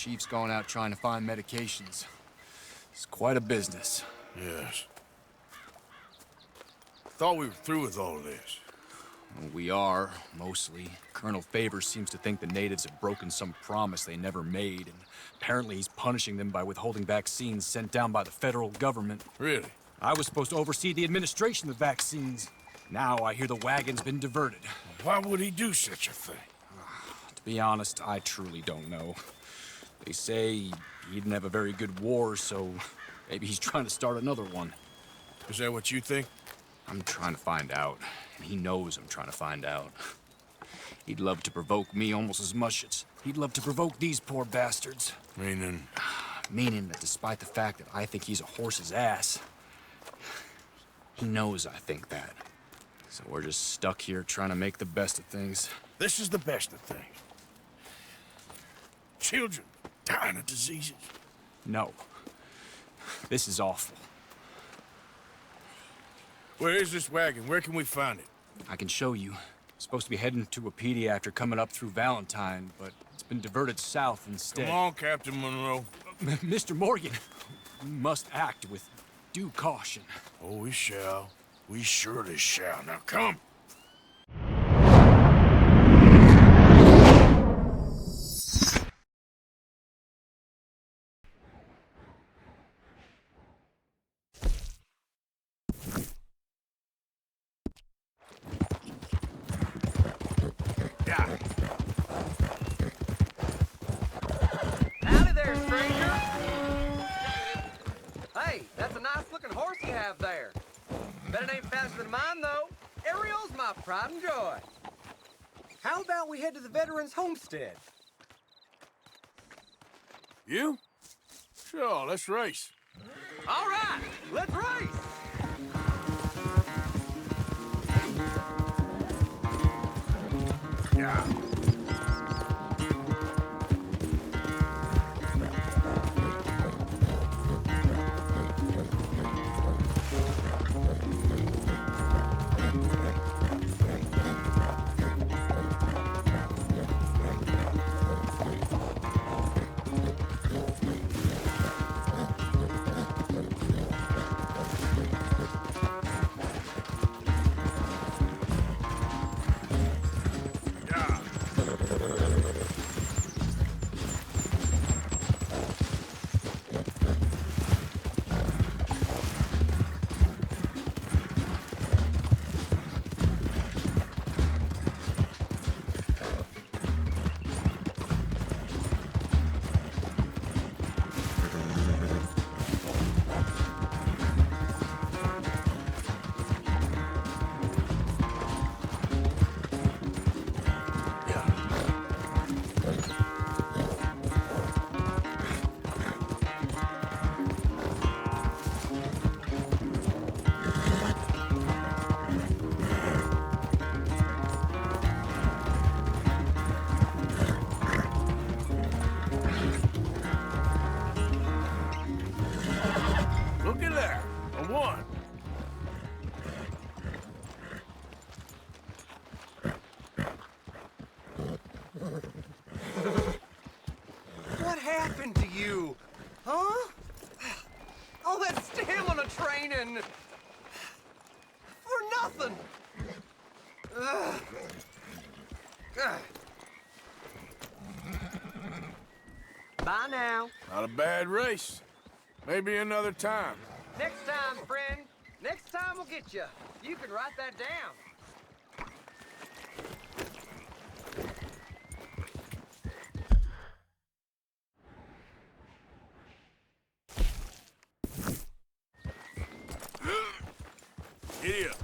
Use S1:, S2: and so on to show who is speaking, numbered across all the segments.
S1: Chief's going out trying to find medications. It's quite a business.
S2: Yes. Thought we were through with all this.
S1: Well, we are, mostly. Colonel Favors seems to think the natives have broken some promise they never made, and apparently he's punishing them by withholding vaccines sent down by the federal government.
S2: Really?
S1: I was supposed to oversee the administration of vaccines. Now I hear the wagon's been diverted.
S2: Why would he do such a thing?
S1: To be honest, I truly don't know. They say he didn't have a very good war, so maybe he's trying to start another one.
S2: Is that what you think?
S1: I'm trying to find out, and he knows I'm trying to find out. He'd love to provoke me almost as much as he'd love to provoke these poor bastards.
S2: Meaning?
S1: Meaning that despite the fact that I think he's a horse's ass, he knows I think that. So we're just stuck here trying to make the best of things.
S2: This is the best of things. Children dying of diseases.
S1: No. This is awful.
S2: Where is this wagon? Where can we find it?
S1: I can show you. It's supposed to be heading to a PD after coming up through Valentine, but it's been diverted south instead.
S2: Come on, Captain Monroe.
S1: Mr. Morgan, we must act with due caution.
S2: Oh, we shall. We surely shall. Now come.
S3: Howdy there, stranger. Hey, that's a nice-looking horse you have there. Bet it ain't faster than mine, though. Ariel's my pride and joy. How about we head to the veterans' homestead?
S2: You? Sure, let's race.
S3: All right, let's race.
S2: Yeah. Look at that. A one.
S3: What happened to you? Huh? All that stamina training. For nothing. Ugh. Ugh. Bye now.
S2: Not a bad race. Maybe another time.
S3: Next time, friend. Next time we'll get you. You can write that down.
S2: Giddy up.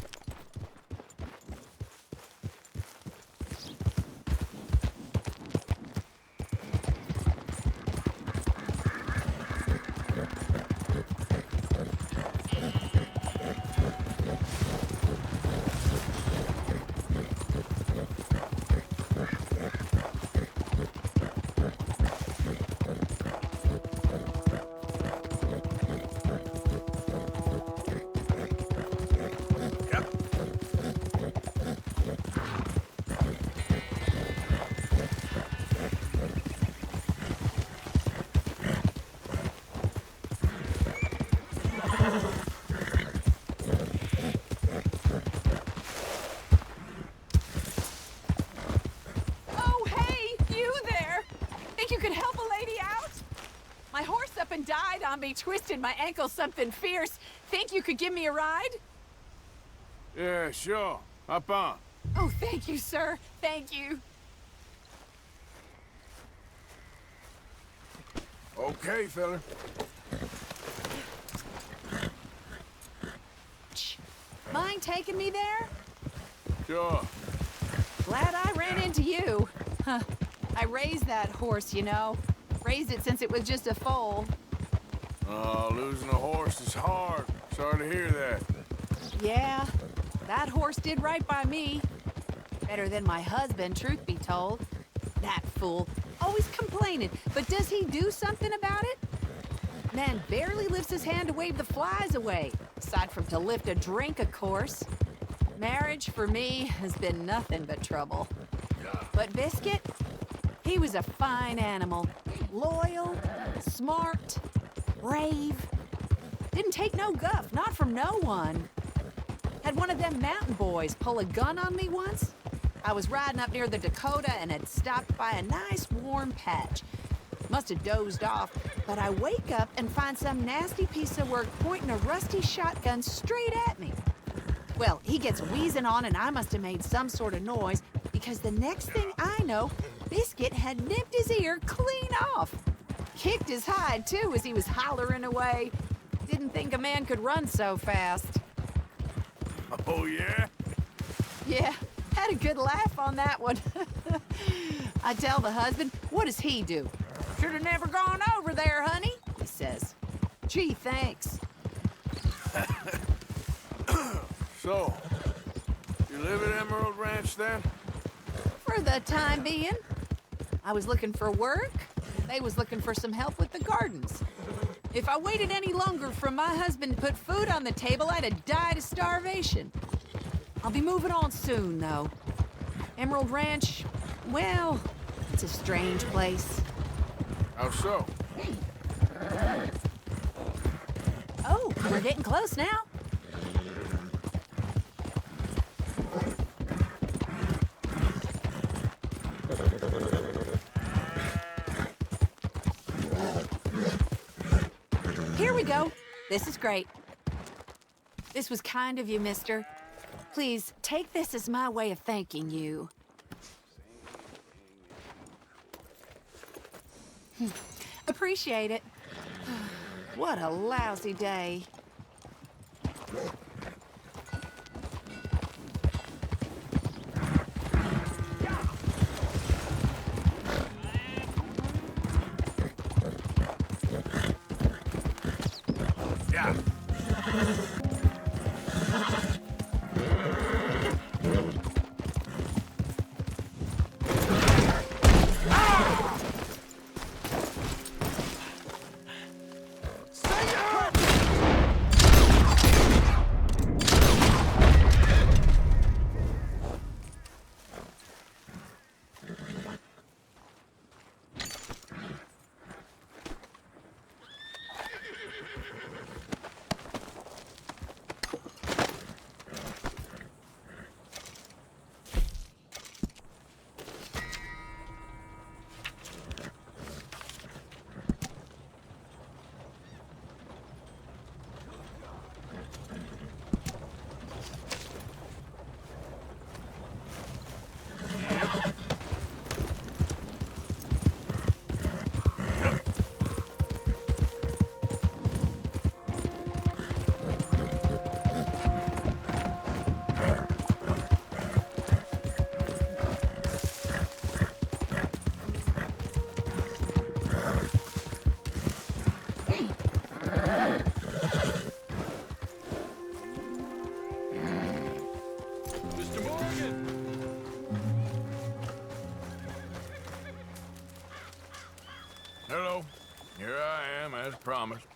S4: think you could help a lady out? My horse up and died on me, twisted my ankle something fierce. Think you could give me a ride?
S2: Yeah, sure. Hop on.
S4: Oh, thank you, sir. Thank you.
S2: Okay, fella.
S4: Mind taking me there?
S2: Sure.
S4: Glad I ran into you. Huh. I raised that horse, you know. Raised it since it was just a foal.
S2: Losing a horse is hard. Sorry to hear that.
S4: Yeah, that horse did right by me. Better than my husband, truth be told. That fool. Always complaining, but does he do something about it? Man barely lifts his hand to wave the flies away. Aside from to lift a drink, of course. Marriage, for me, has been nothing but trouble. But Biscuit, he was a fine animal. Loyal, smart, brave. Didn't take no guff, not from no one. Had one of them mountain boys pull a gun on me once. I was riding up near the Dakota and had stopped by a nice warm patch. Must have dozed off, but I wake up and find some nasty piece of work pointing a rusty shotgun straight at me. Well, he gets wheezing on and I must have made some sort of noise because the next thing I know, Biscuit had nipped his ear clean off. Kicked his hide, too, as he was hollering away. Didn't think a man could run so fast.
S2: Oh, yeah?
S4: Yeah, had a good laugh on that one. I tell the husband, what does he do? Should have never gone over there, honey, he says. Gee, thanks.
S2: So, you live at Emerald Ranch then?
S4: For the time being. I was looking for work. They was looking for some help with the gardens. If I waited any longer for my husband to put food on the table, I'd have died of starvation. I'll be moving on soon, though. Emerald Ranch, well, it's a strange place.
S2: How so?
S4: Oh, we're getting close now. Here we go. This is great. This was kind of you, mister. Please, take this as my way of thanking you. Appreciate it. What a lousy day.
S2: Yeah. Hello. Here I am, as promised.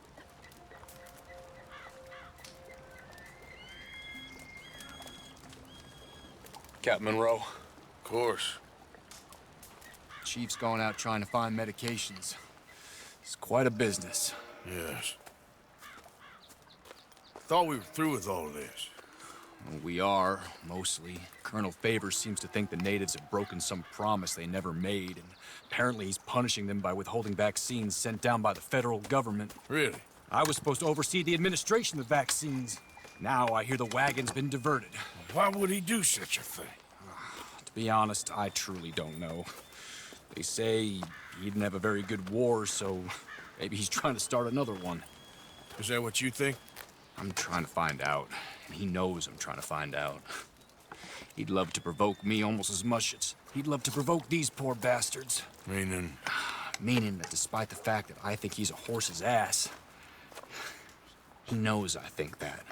S1: Captain Monroe,
S2: Of course.
S1: Chief's going out trying to find medications. It's quite a business.
S2: Yes. Thought we were through with all this.
S1: We are, mostly. Colonel Favors seems to think the natives have broken some promise they never made, and apparently he's punishing them by withholding vaccines sent down by the federal government.
S2: Really?
S1: I was supposed to oversee the administration of vaccines. Now I hear the wagon's been diverted.
S2: Why would he do such a thing?
S1: To be honest, I truly don't know. They say he didn't have a very good war, so maybe he's trying to start another one.
S2: Is that what you think?
S1: I'm trying to find out, and he knows I'm trying to find out. He'd love to provoke me almost as much as he'd love to provoke these poor bastards.
S2: Meaning?
S1: Meaning that despite the fact that I think he's a horse's ass, he knows I think that.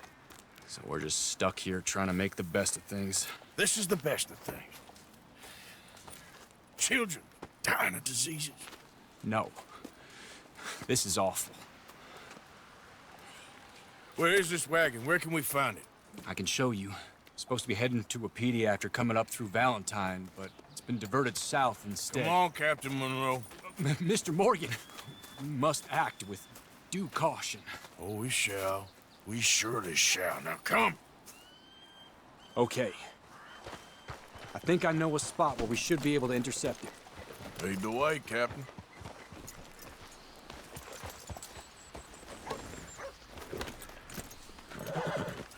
S1: So we're just stuck here trying to make the best of things.
S2: This is the best of things. Children dying of diseases.
S1: No. This is awful.
S2: Where is this wagon? Where can we find it?
S1: I can show you. Supposed to be heading to a PD after coming up through Valentine, but it's been diverted south instead.
S2: Come on, Captain Monroe.
S1: Mr. Morgan, we must act with due caution.
S2: Oh, we shall. We surely shall. Now come.
S1: Okay. I think I know a spot where we should be able to intercept it.
S2: Lead the way, Captain.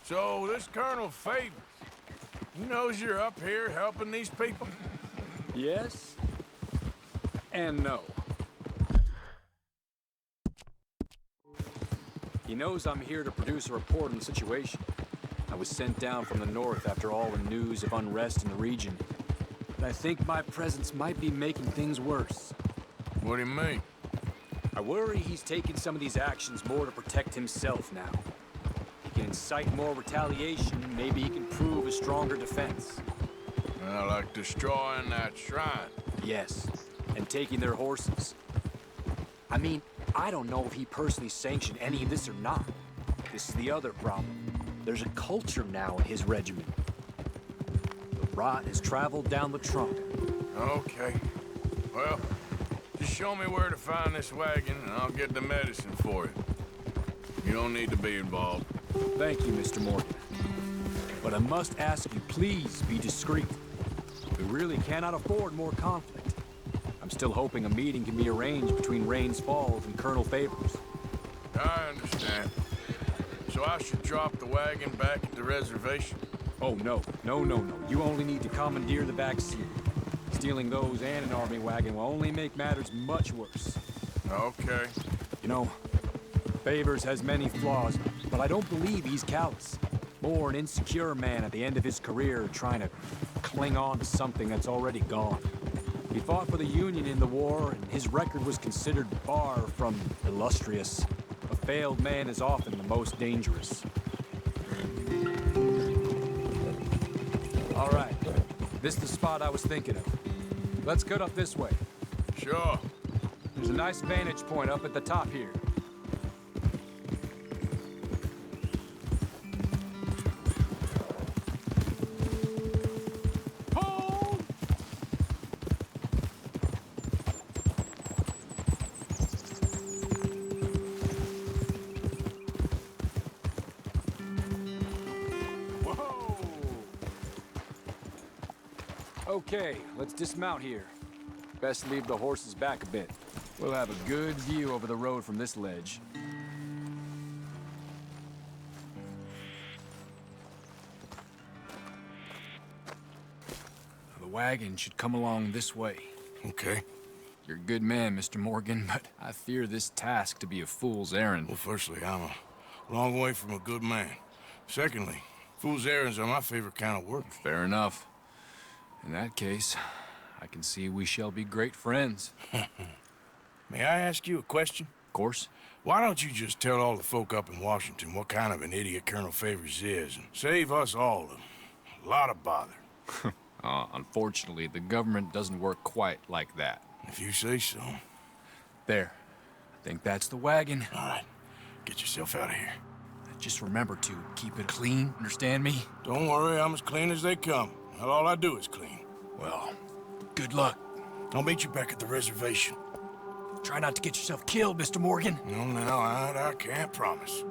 S2: So, this Colonel Favors, he knows you're up here helping these people?
S1: Yes. And no. He knows I'm here to produce a report on the situation. I was sent down from the north after all the news of unrest in the region. But I think my presence might be making things worse.
S2: What do you mean?
S1: I worry he's taking some of these actions more to protect himself now. He can incite more retaliation, maybe he can prove a stronger defense.
S2: Like destroying that shrine.
S1: Yes, and taking their horses. I mean, I don't know if he personally sanctioned any of this or not. This is the other problem. There's a culture now in his regiment. The rot has traveled down the trunk.
S2: Okay. Well, just show me where to find this wagon and I'll get the medicine for it. You don't need to be involved.
S1: Thank you, Mr. Morgan. But I must ask you, please be discreet. We really cannot afford more conflict. I'm still hoping a meeting can be arranged between Rains Falls and Colonel Favors.
S2: I understand. So I should drop the wagon back at the reservation?
S1: Oh, no. No. You only need to commandeer the vaccine. Stealing those and an army wagon will only make matters much worse.
S2: Okay.
S1: You know, Favors has many flaws, but I don't believe he's callous. More an insecure man at the end of his career trying to cling on to something that's already gone. He fought for the Union in the war, and his record was considered far from illustrious. A failed man is often the most dangerous. All right, this is the spot I was thinking of. Let's cut up this way.
S2: Sure.
S1: There's a nice vantage point up at the top here. Okay, let's dismount here. Best leave the horses back a bit. We'll have a good view over the road from this ledge. The wagon should come along this way.
S2: Okay.
S1: You're a good man, Mr. Morgan, but I fear this task to be a fool's errand.
S2: Well, firstly, I'm a long way from a good man. Secondly, fool's errands are my favorite kind of work.
S1: Fair enough. In that case, I can see we shall be great friends.
S2: May I ask you a question?
S1: Of course.
S2: Why don't you just tell all the folk up in Washington what kind of an idiot Colonel Favors is and save us all a lot of bother?
S1: Unfortunately, the government doesn't work quite like that.
S2: If you say so.
S1: There. I think that's the wagon.
S2: All right. Get yourself out of here.
S1: Just remember to keep it clean, understand me?
S2: Don't worry, I'm as clean as they come. Well, all I do is clean.
S1: Well, good luck.
S2: I'll meet you back at the reservation.
S1: Try not to get yourself killed, Mr. Morgan.
S2: No, I can't promise.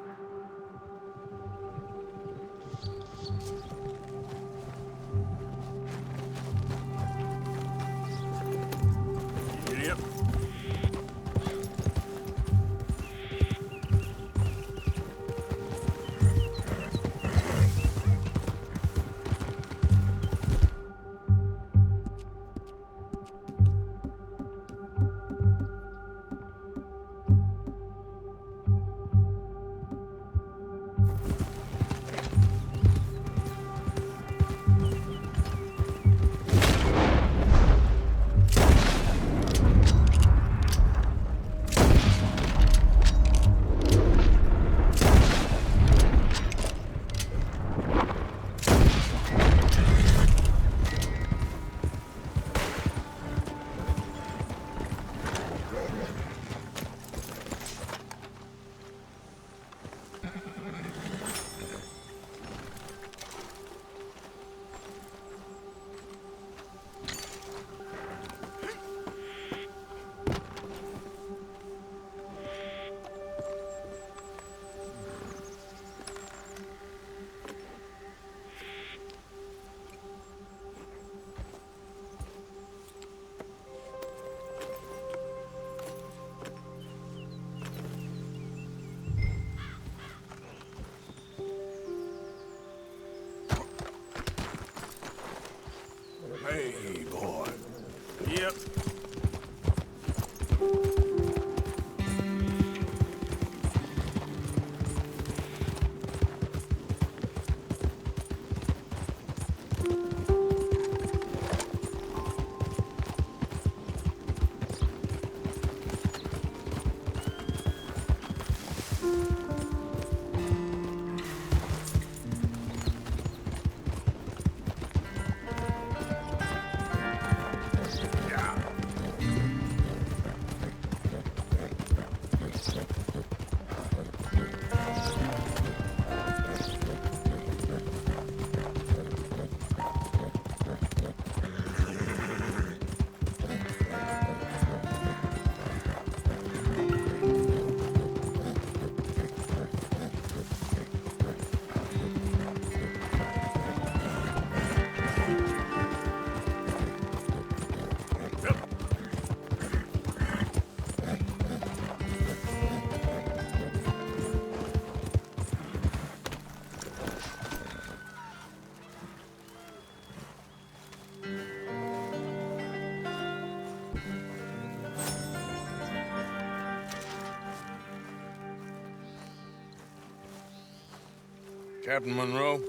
S2: Captain Monroe,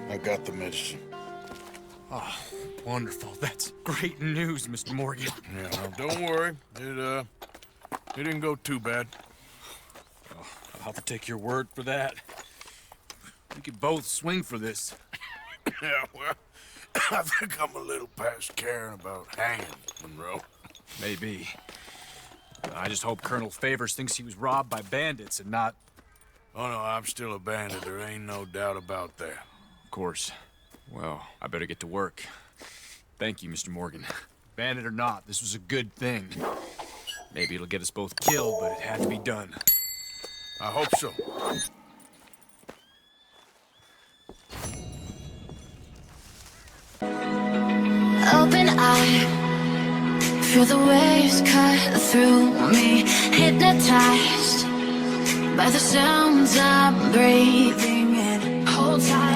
S2: I got the medicine.
S1: Oh, wonderful. That's great news, Mr. Morgan.
S2: Yeah, well, don't worry. It didn't go too bad.
S1: Oh, I'll have to take your word for that. We could both swing for this.
S2: Yeah, well, I think I'm a little past caring about hanging, Monroe.
S1: Maybe. I just hope Colonel Favors thinks he was robbed by bandits and not...
S2: Oh, no, I'm still a bandit. There ain't no doubt about that.
S1: Of course. Well, I better get to work. Thank you, Mr. Morgan. Bandit or not, this was a good thing. Maybe it'll get us both killed, but it had to be done.
S2: I hope so.
S5: Open eye, feel the waves cut through me, hypnotized by the sounds I'm breathing in. Hold tight.